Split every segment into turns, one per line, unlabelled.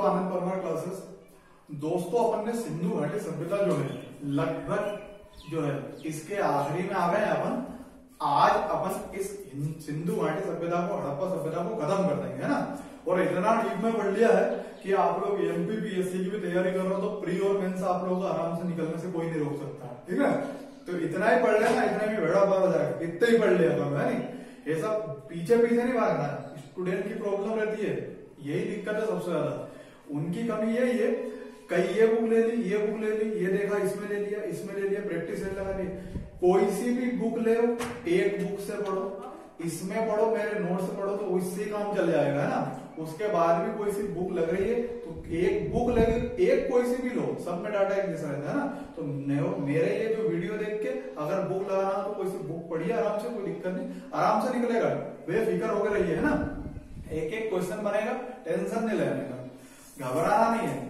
To Anand Parmar classes. दोस्तों अपन ने सिंधु घाटी सभ्यता जो है लगभग जो है इसके आखिरी में आ गए हैं अपन। आज अपन इस सिंधु घाटी सभ्यता को, हड़प्पा सभ्यता को खत्म कर देंगे, है ना। और इतना डीप में पढ़ लिया है कि आप लोग एमपीपीएससी की भी तैयारी कर रहे हो तो प्री और मेंस आप लोगों को आराम से निकलने से कोई नहीं रोक सकता, ठीक है। तो इतना ही पढ़ लेना, इतना भी बेड़ा पार हो जाएगा, इतना ही पढ़ लिया करो, है नहीं। ये सब पीछे पीछे नहीं भागना है। स्टूडेंट की प्रॉब्लम रहती है, यही दिक्कत है सबसे ज्यादा। उनकी कमी यही है, कई ये बुक ले ली, ये बुक ले ली, ये देखा इसमें ले लिया, इसमें ले लिया, प्रैक्टिस लगा ली। कोई सी भी बुक ले, एक बुक से पढ़ो, इसमें पढ़ो, मेरे नोट से पढ़ो, तो इससे काम चल जाएगा, है ना। उसके बाद भी कोई सी बुक लग रही है तो एक बुक लगी, एक कोई सी भी लो, सब में डाटा एक जैसा रहता है ना। तो मेरे ये जो वीडियो देख के अगर बुक लगाना तो कोई सी बुक पढ़िए आराम से, कोई दिक्कत नहीं, आराम से निकलेगा, बेफिक्र होकर रहिए, है ना। एक एक क्वेश्चन बनेगा, टेंशन नहीं लेने का, घबराना नहीं है।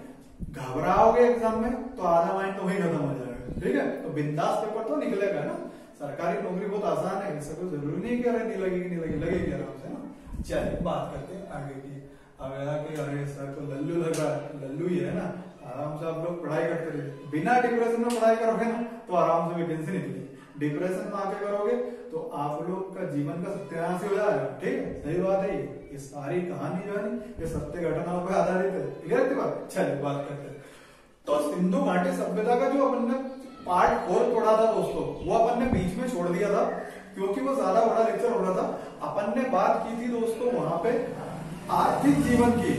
घबराओगे एग्जाम में तो आधा माइंड तो वही खत्म हो जाएगा, ठीक है। तो बिंदास पेपर तो निकलेगा ना। सरकारी नौकरी बहुत आसान है, इससे कोई जरूरी नहीं कि अरे नहीं लगेगी, नहीं लगेगी आराम से ना। चलिए बात करते हैं आगे की। अब अरे सर को लल्लू लग रहा है, लल्लू ही है ना। आराम से आप लोग पढ़ाई करते रहिए, बिना डिप्रेशन में पढ़ाई करोगे ना तो आराम से वैकेंसी निकलेगी। डिप्रेशन में आके करोगे तो आप लोग का जीवन का सत्यानाश हो जाएगा, ठीक है। सही बात है, ये सारी कहानी जो है ये सत्य घटनाओं पर आधारित है, क्लियर है बात। चलिए बात करते हैं। तो सिंधु घाटी सभ्यता का जो अपन ने पार्ट 4 छोड़ा था दोस्तों, वो अपन ने बीच में छोड़ दिया था क्योंकि वो ज्यादा बड़ा लेक्चर हो रहा था। अपन ने बात की थी दोस्तों वहां पे आर्थिक जीवन की,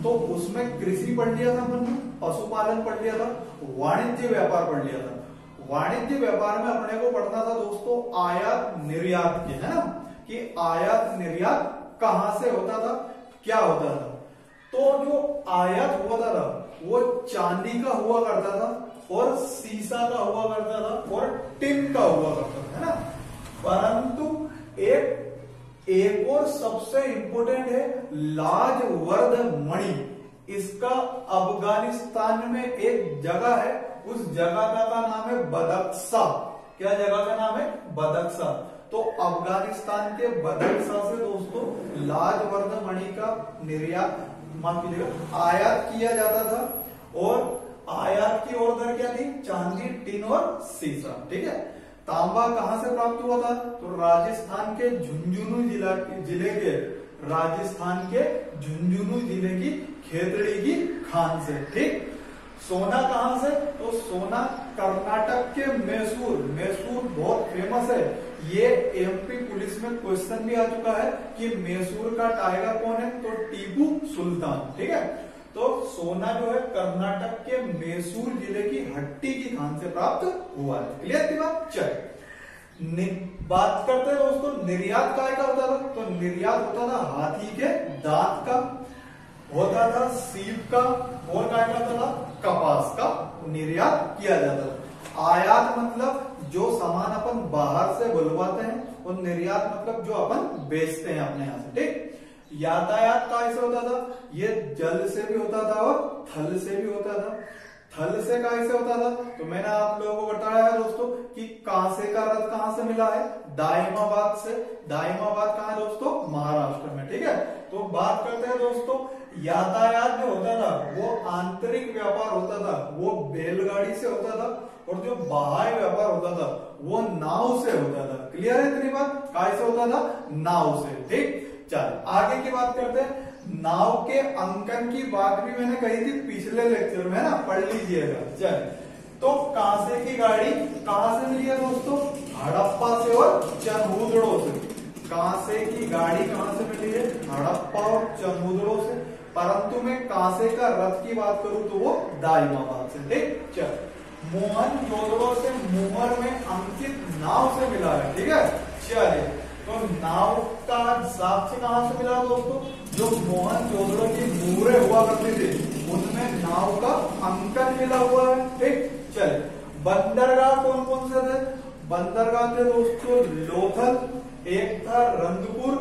तो उसमें कृषि पढ़ लिया था अपन ने, पशुपालन पढ़ लिया था, वाणिज्य व्यापार पढ़ लिया था। वाणिज्य व्यापार में अपने को पढ़ना था दोस्तों आयात निर्यात के, है ना, कि आयात निर्यात कहां से होता था, क्या होता था। तो जो आयात होता था वो चांदी का हुआ करता था और सीसा का हुआ करता था और टिन का हुआ करता था, है ना। परंतु एक और सबसे इंपोर्टेंट है लाजवर्द मणि। इसका अफगानिस्तान में एक जगह है, उस जगह का नाम है बदख्शा। क्या जगह का नाम है? बदख्शा। तो अफगानिस्तान के बदख्शा से दोस्तों लाजवर्द मणि का निर्यात, माफ कीजिएगा, आयात किया जाता था। और आयात की और दर क्या थी? चांदी, टिन और सीसा, ठीक है। तांबा कहां से प्राप्त हुआ था? तो राजस्थान के झुंझुनू जिले के, राजस्थान के झुंझुनू जिले की खेतड़ी की खान से, ठीक। सोना कहां से? तो सोना कर्नाटक के मैसूर, मैसूर बहुत फेमस है। ये एमपी पुलिस में क्वेश्चन भी आ चुका है कि मैसूर का टाइगर कौन है? तो टीपू सुल्तान, ठीक है। तो सोना जो है कर्नाटक के मैसूर जिले की हट्टी की खान से प्राप्त हुआ है, क्लियर थी बात। चल बात करते हैं दोस्तों निर्यात काय का होता था। तो निर्यात होता था हाथी के दांत का, होता था सीप का, और काय का होता था? कपास का निर्यात किया जाता था। आयात मतलब जो सामान अपन बाहर से बुलवाते हैं, और निर्यात मतलब जो अपन बेचते हैं अपने यहां से, ठीक। यातायात कैसे होता था? ये जल से भी होता था और थल से भी होता था। थल से कैसे होता था? तो मैंने आप लोगों को बताया है दोस्तों कि कांसे का रथ कहां से मिला है? दाइमाबाद से। दाइमाबाद कहां है दोस्तों? महाराष्ट्र में, ठीक है। तो बात करते हैं दोस्तों यातायात जो होता था वो आंतरिक व्यापार होता था, वो बैलगाड़ी से होता था, और जो बाह्य व्यापार होता था वो नाव से होता था। क्लियर है इतनी बात? कैसे होता था? नाव से, ठीक। चल आगे की बात करते हैं। नाव के अंकन की बात भी मैंने कही थी पिछले लेक्चर में ना, पढ़ लीजिएगा। चल तो कांसे की गाड़ी कहां से मिली है दोस्तों? हड़प्पा से और चनहूदड़ो से। कांसे की गाड़ी कहां से मिली है? हड़प्पा और चनहूदड़ो से। परंतु मैं कांसे का रथ की बात करूं तो वो दाइमाबाद से, ठीक। चल मोहनजोदड़ो से मुहर में अंकित नाव से मिला है, ठीक है। चलिए तो नाव का साक्ष्य कहां से मिला दोस्तों? जो मोहनजोदड़ो की मुहरें हुआ करती थी उनमें नाव का अंकन मिला हुआ है, ठीक। चलिए बंदरगाह कौन कौन से थे? बंदरगाह थे दोस्तों लोथल, एक था रंगपुर।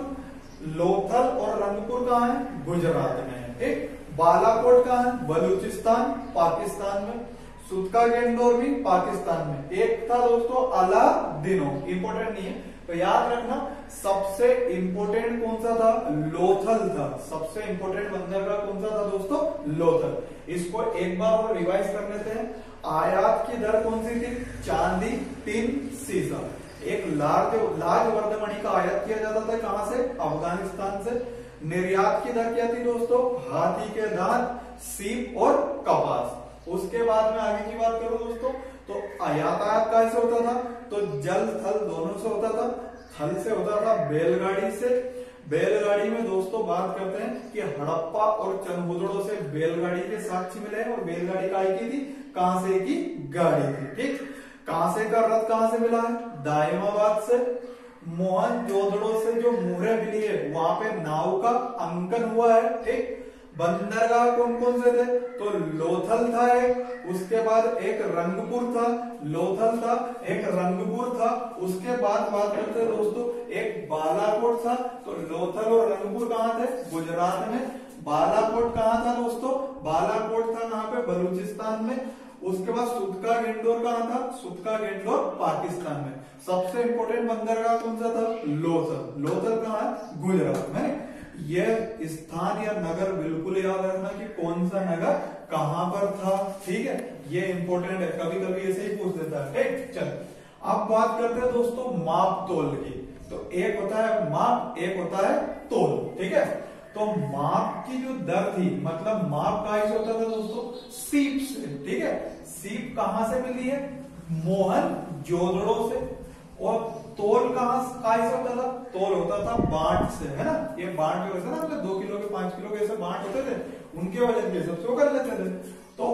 लोथल और रंगपुर कहां है? गुजरात में है, ठीक। बालाकोट कहां है? बलूचिस्तान, पाकिस्तान में। सुतका गेंदौर भी पाकिस्तान में। एक था दोस्तों अलादीनो, इंपोर्टेंट नहीं है तो याद रखना। सबसे इंपोर्टेंट कौन सा था? लोथल था। सबसे इंपोर्टेंट बंदरगाह कौन सा था दोस्तों? लोथल। इसको एक बार और रिवाइज कर लेते हैं। आयात की दर कौन सी थी? चांदी, टिन, सीसा। एक लार्ज वर्धमणि का आयात किया जाता था, कहां से? अफगानिस्तान से। निर्यात की दर क्या थी दोस्तों? हाथी के दांत, सीप और कपास। उसके बाद में आगे की बात करूं दोस्तों, तो यातायात कैसे होता था? तो जल थल दोनों से होता था। थल से होता था बैलगाड़ी से। बैलगाड़ी में दोस्तों बात करते हैं कि हड़प्पा और चंदहुदड़ो से बैलगाड़ी के साक्ष्य मिले हैं। और बैलगाड़ी काय की थी? कांसे की गाड़ी थी। ठीक, कांसे का रथ कहां से मिला है? दायमाबाद से। मोहनजोदड़ो से जो मुहरें मिली है वहां पे नाव का अंकन हुआ है। ठीक, बंदरगाह कौन कौन से थे? तो लोथल था एक, उसके बाद एक रंगपुर था। लोथल था, एक रंगपुर था। उसके बाद बात करते हैं दोस्तों, एक बालाकोट था। तो लोथल और रंगपुर कहां थे? गुजरात में। बालाकोट कहां था दोस्तों? बालाकोट था कहां पे? बलूचिस्तान में। उसके बाद सुतका गेंडोर कहां था? सुतका गेंडोर पाकिस्तान में। सबसे इंपोर्टेंट बंदरगाह कौन सा था? लोथल। लोथल कहां है? गुजरात में। यह स्थान या नगर बिल्कुल याद रखना कि कौन सा नगर कहां पर था। ठीक है, ये इंपॉर्टेंट है, कभी कभी ऐसे ही पूछ देता है। ठीक, चल अब बात करते हैं दोस्तों माप तोल की। तो एक होता है माप, एक होता है तोल। ठीक है, तो माप की जो दर थी, मतलब माप कहां से होता था दोस्तों? सीप से। ठीक है, सीप कहां से मिली है? मोहनजोदड़ो से। और तोल कहां से होता था? तोल होता था बांट से, है ना। ये बांट जो होता है ना, 2 किलो के 5 किलो के ऐसे बांट होते थे, उनके वजन के हिसाब से वो कर लेते थे। तो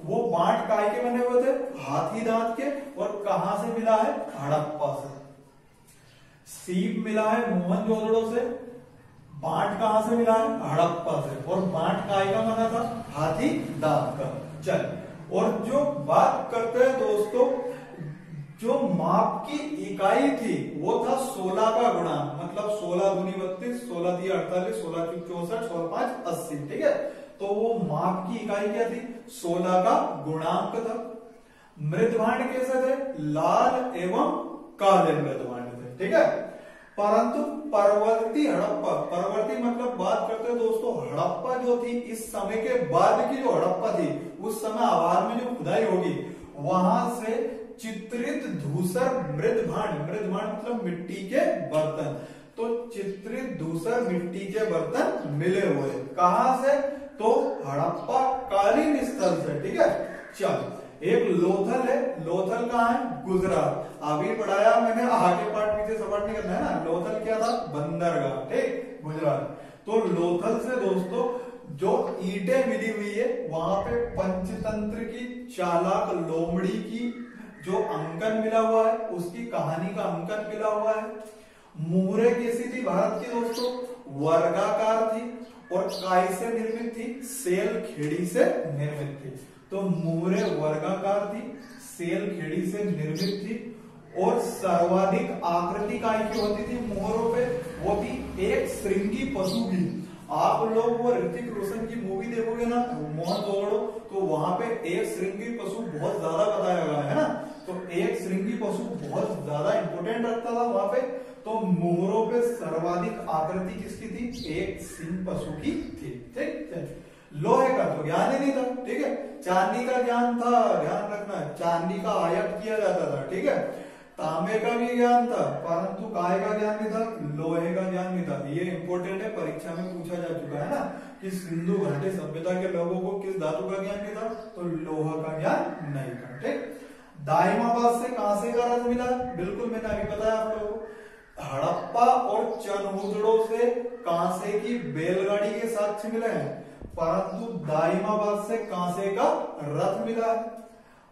वो बांट काय के बने हुए थे? हाथी दांत के। और कहां से मिला है? हड़प्पा से। सीप मिला है मोहनजोदड़ो से। बांट कहां से मिला है? हड़प्पा से। और बांट काय का बना था? हाथी दांत का। चल, और जो बात करते हैं दोस्तों, जो माप की इकाई थी वो था 16 का गुणांक। मतलब 16 दूनी 32, 16 दिया 48, 16 चौक 64, 16 5 80। ठीक है, तो वो माप की इकाई क्या थी? 16 का गुणांक था। मृदभांड कैसे थे? लाल एवं काले मृदभांड थे। ठीक है, परंतु परवर्ती हड़प्पा, परवर्ती मतलब बात करते हैं दोस्तों, हड़प्पा जो थी इस समय के बाद की जो हड़प्पा थी, उस समय आवार में जो खुदाई होगी वहां से चित्रित धूसर मृदभांड, मृदभांड मतलब मिट्टी के बर्तन, तो चित्रित धूसर मिट्टी के बर्तन मिले हुए। कहां से? तो हड़प्पा कालीन स्थल से। ठीक है, चल एक लोथल है। लोथल कहां है? गुजरात। अभी पढ़ाया मैंने, आगे पार्ट पीछे सपाट नहीं करना है ना। लोथल क्या था? बंदरगाह। ठीक, गुजरात। तो लोथल से दोस्तों जो ईंटें मिली हुई है वहां पे पंचतंत्र की, चालाक लोमड़ी की जो अंकन मिला हुआ है, उसकी कहानी का अंकन मिला हुआ है। मुहरें कैसी थी भारत की दोस्तों? वर्गाकार थी। और काय से निर्मित थी? सेल खेड़ी से निर्मित थी। तो मुहरें वर्गाकार थी, सेल खेड़ी से निर्मित थी। और सर्वाधिक आकृति काय की होती थी मुहरों पे? वो थी एक श्रृंगी पशु की। आप लोग वो ऋतिक रोशन की मूवी देखोगे ना, मोहनजोदड़ो, तो वहां पे एक श्रृंगी पशु बहुत ज्यादा बताया गया है ना। तो एक श्रृंगी पशु बहुत ज्यादा इंपोर्टेंट रखता था वहां पे। तो मोहरों पे सर्वाधिक आकृति किसकी थी? एक सिंह पशु की थी। ठीक, लोहे का तो ज्ञान ही नहीं था। ठीक है, चांदी का ज्ञान था, ध्यान रखना, चांदी का आयात किया जाता था। ठीक है, तांबे का भी ज्ञान था, परंतु काय का ज्ञान नहीं था, लोहे का ज्ञान नहीं था। ये इंपॉर्टेंट है, परीक्षा में पूछा जा चुका है ना कि सिंधु घाटी सभ्यता के लोगों को किस धातु का ज्ञान नहीं था? तो लोहा का ज्ञान नहीं था। ठीक, दाइमाबाद से कांसे का रथ मिला? बिल्कुल मैंने अभी बताया आप लोगों को। हड़प्पा और चनहुदड़ो से कांसे की बैलगाड़ी के साक्ष्य मिले हैं, परंतु दाइमाबाद से कांसे का रथ मिला है।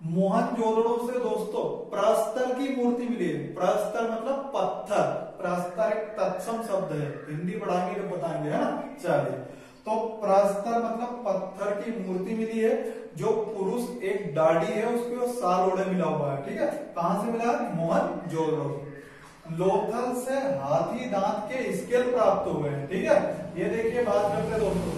मोहनजोदड़ो से दोस्तों प्रस्तर की मूर्ति मिली है। प्रस्तर मतलब पत्थर। प्रस्तर एक तत्सम शब्द है, हिंदी पढ़ाएंगे तो बताएंगे, है ना। चलिए, तो प्रस्तर मतलब पत्थर की मूर्ति मिली है। जो पुरुष एक दाढ़ी है उसके साल ओढ़े मिला हुआ है। ठीक है, कहां से मिला? मोहनजोदड़ो। लोथल से हाथी दांत के स्केल प्राप्त हुए हैं। ठीक है, ये देखिए बात करते दोस्तों,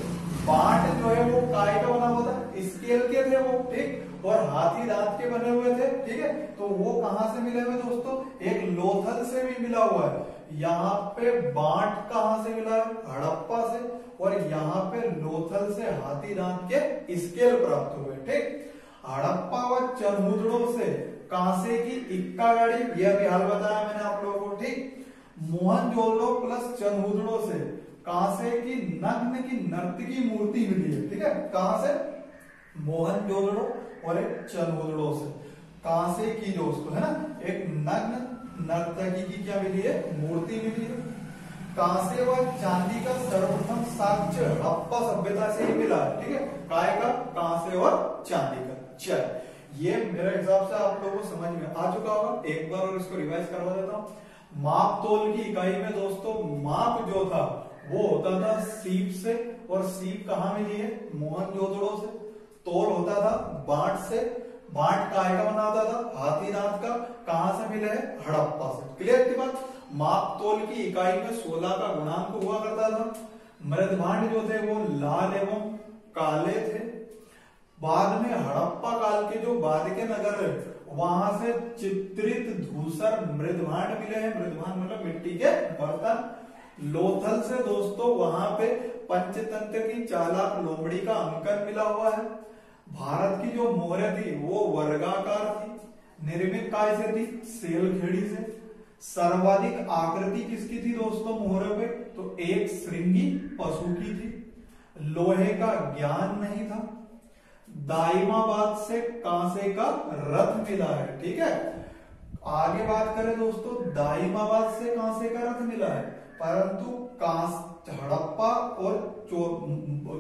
बांट जो है वो काय का बना हुआ था, स्केल के थे वो। ठीक, और हाथी दांत के बने हुए थे। ठीक है, तो वो कहां से मिले हुए दोस्तों? एक लोथल से भी मिला हुआ है। यहाँ पे बांट कहां से मिला है? हड़प्पा से। और यहाँ पे लोथल से हाथी दांत के स्केल प्राप्त हुए। ठीक, हड़प्पा व चनहूदड़ो से कांसे की इक्का गाड़ी, यह भी हाल बताया मैंने आप लोगों को। ठीक, मोहनजोदड़ो प्लस चनहूदड़ो से कांसे की नग्न की नर्तकी मूर्ति मिली है। ठीक है, कहां से? मोहनजोदड़ो और एक चनहूदड़ो से कांसे की दोस्तों है ना एक नग्न नर्तकी की क्या मिली है? मूर्ति मिली है। कांसे व चांदी का सर्वप्रथम साक्ष्य हड़प्पा सभ्यता से ही मिला है। ठीक है, काय का? कांसे और चांदी का। चल, ये मेरे हिसाब से आप लोगों को समझ में आ चुका होगा। एक बार और इसको रिवाइज करवा देता हूं। माप तोल की इकाई में दोस्तों माप जो था वो होता था सीप से, और सीप कहाँ मिली है? मोहनजोदड़ो से। तोल होता था बांट से, बांट काय का बना होता था? हाथी दांत का। कहां से मिले है? हड़प्पा से। क्लियर थी बात? माप तोल की इकाई में 16 का गुणांक हुआ करता था। मृदभांड जो थे वो लाल एवं काले थे। बाद में हड़प्पा काल के जो बाद के नगर है वहां से चित्रित धूसर मृदभांड मिले हैं। मृदभांड मतलब मिट्टी के बर्तन। लोथल से दोस्तों वहां पे पंचतंत्र की चालाक लोमड़ी का अंकन मिला हुआ है। भारत की जो मोहरें थी वो वर्गाकार थी। निर्मित काय से थी? सेलखेड़ी से। सर्वाधिक आकृति किसकी थी दोस्तों मोहरे पे? तो एक श्रृंगी पशु की थी। लोहे का ज्ञान नहीं था। दाइमाबाद से कांसे का रथ मिला है। ठीक है, आगे बात करें दोस्तों, दाइमाबाद से कांसे का रथ मिला है, परंतु हड़प्पा और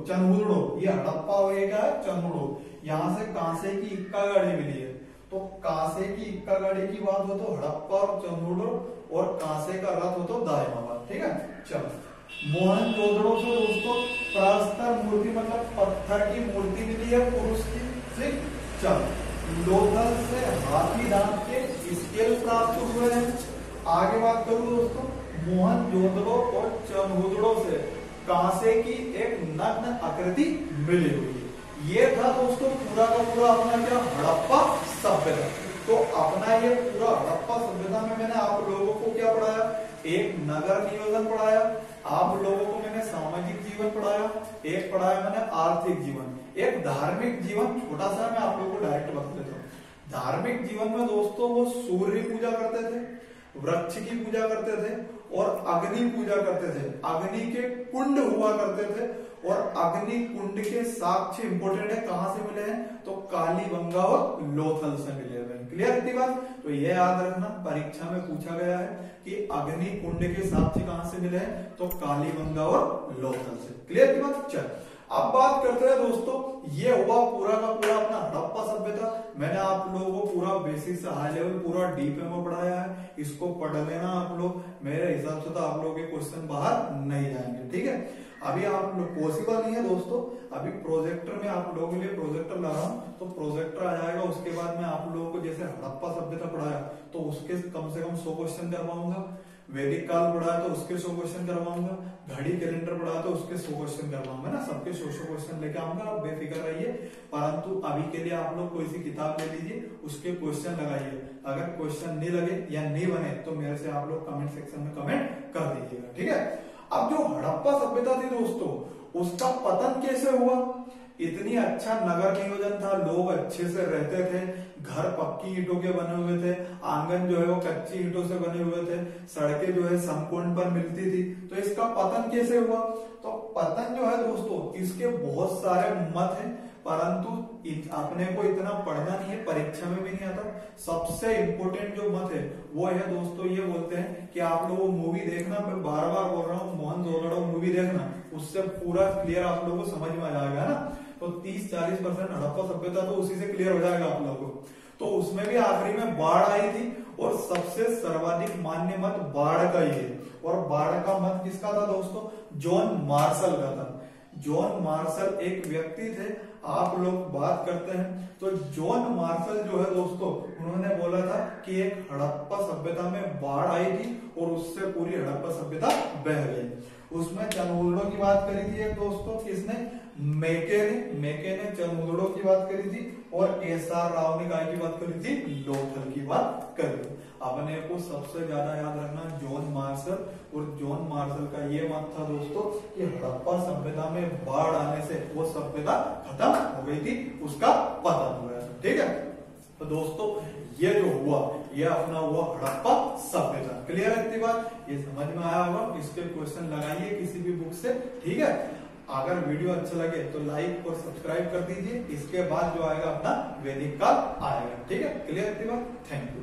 चनहूदड़ो, ये हड़प्पा हो गया है चनहूदड़ो, यहां से कांसे की इक्का गाड़ी मिली है। तो कांसे की इक्का गाड़ी की बात हो तो हड़प्पा और चनहूदड़ो, और कांसे का रथ हो तो दाइमाबाद। ठीक है, चलो। मोहनजोदड़ो से दोस्तों प्रस्तर मूर्ति मतलब पत्थर की मूर्ति मिली है पुरुष की। ठीक, चलो। लोथल से हाथी दांत के स्केल प्राप्त हुए हैं। आगे बात करूं दोस्तों, मोहनजोदड़ो और चनहूदड़ो से कांसे की एक नग्न आकृति मिली हुई है। ये था दोस्तों पूरा का पूरा अपना क्या? हड़प्पा सभ्यता। तो अपना ये पूरा हड़प्पा सभ्यता में मैंने आप लोगों को क्या पढ़ाया? एक नगर नियोजन पढ़ाया, आप लोगों को मैंने सामाजिक जीवन पढ़ाया, एक पढ़ाया मैंने आर्थिक जीवन, एक धार्मिक जीवन। छोटा सा मैं आप लोगों को डायरेक्ट बता देता हूँ। धार्मिक जीवन में दोस्तों वो सूर्य पूजा करते थे, वृक्ष की पूजा करते थे और अग्नि पूजा करते थे। अग्नि के कुंड हुआ करते थे, और अग्नि कुंड के साक्ष्य इंपोर्टेंट है। कहां से मिले हैं? तो कालीबंगा और लोथल से मिले हुए। क्लियर थी बात? तो यह याद रखना, परीक्षा में पूछा गया है कि अग्नि कुंड के साक्ष्य कहां से मिले हैं? तो कालीबंगा और लोथल से। क्लियर थी बात? चल, अब बात करते हैं दोस्तों, ये हुआ पूरा का पूरा अपना हड़प्पा सभ्यता। मैंने आप लोगों को पूरा बेसिक से हाई लेवल पूरा डीप में पढ़ाया है। इसको पढ़ लेना आप लोग। मेरे हिसाब से तो आप लोगों के क्वेश्चन बाहर नहीं जाएंगे। ठीक है, अभी आप लोग पॉसिबल नहीं है दोस्तों। अभी प्रोजेक्टर में आप लोगों के लिए प्रोजेक्टर ला रहा हूं, तो प्रोजेक्टर आ जाएगा। उसके बाद मैं आप लोगों को जैसे हड़प्पा सभ्यता पढ़ाया तो उसके कम से कम 100 क्वेश्चन करवाऊंगा। वैदिक काल पढ़ाया तो उसके 100 क्वेश्चन करवाऊंगा। घड़ी कैलेंडर पढ़ाया तो उसके 100 क्वेश्चन करवाऊंगा ना। सबके 100 क्वेश्चन लेके आऊंगा, आप बेफिक्र रहिए। परंतु अभी के लिए आप लोग कोई सी किताब ले लीजिए, उसके क्वेश्चन लगाइए। अगर क्वेश्चन नहीं लगे या नहीं बने तो मेरे से आप लोग कमेंट सेक्शन में कमेंट कर दीजिएगा। ठीक है, अब जो हड़प्पा सभ्यता थी दोस्तों, उसका पतन कैसे हुआ? इतनी अच्छा नगर नियोजन था, लोग अच्छे से रहते थे, घर पक्की ईंटों के बने हुए थे, आंगन जो है वो कच्ची ईंटों से बने हुए थे, सड़कें जो है समकोण पर मिलती थी। तो इसका पतन कैसे हुआ? तो पतन जो है दोस्तों, इसके बहुत सारे मत हैं, परंतु अपने को इतना पढ़ना नहीं है, परीक्षा में भी नहीं आता। सबसे इंपोर्टेंट जो मत है वो है दोस्तों, ये बोलते हैं कि आप लोगों मूवी देखना, मैं बार बार बोल रहा हूँ, मोहनजोदड़ो मूवी देखना, उससे पूरा क्लियर आप लोगों को समझ में आ जाएगा ना। तो 30-40% हड़प्पा सभ्यता तो उसी से क्लियर हो जाएगा आप लोगों को। तो उसमें भी आखिरी में बाढ़ आई थी, और सबसे सर्वाधिक मान्य मत बाढ़ का ही है। और बाढ़ का मत किसका था दोस्तों? जॉन मार्शल का था। जॉन मार्शल एक व्यक्ति थे, आप लोग बात करते हैं तो जॉन मार्शल जो है दोस्तों, उन्होंने बोला था कि एक हड़प्पा सभ्यता में बाढ़ आई थी और उससे पूरी हड़प्पा सभ्यता बह गई। उसमें चनहूदड़ो की बात करी थी एक दोस्तों, किसने? मेके ने चंद्रगुड़ो की बात करी थी और एस.आर. राव ने काय की बात करी थी, लोथल की बात करी थी। अपने को सबसे ज्यादा याद रखना जॉन मार्शल, और जॉन मार्शल का ये मत था दोस्तों कि हड़प्पा सभ्यता में बाढ़ आने से वो सभ्यता खत्म हो गई थी, उसका पतन हो गया था। ठीक है, तो दोस्तों ये जो हुआ ये अपना हुआ हड़प्पा सभ्यता। क्लियर है इतनी बात, ये समझ में आया होगा। इसके क्वेश्चन लगाइए किसी भी बुक से। ठीक है, अगर वीडियो अच्छा लगे तो लाइक और सब्सक्राइब कर दीजिए। इसके बाद जो आएगा अपना वैदिक काल आएगा। ठीक है, क्लियर इतनी बात। Thank you.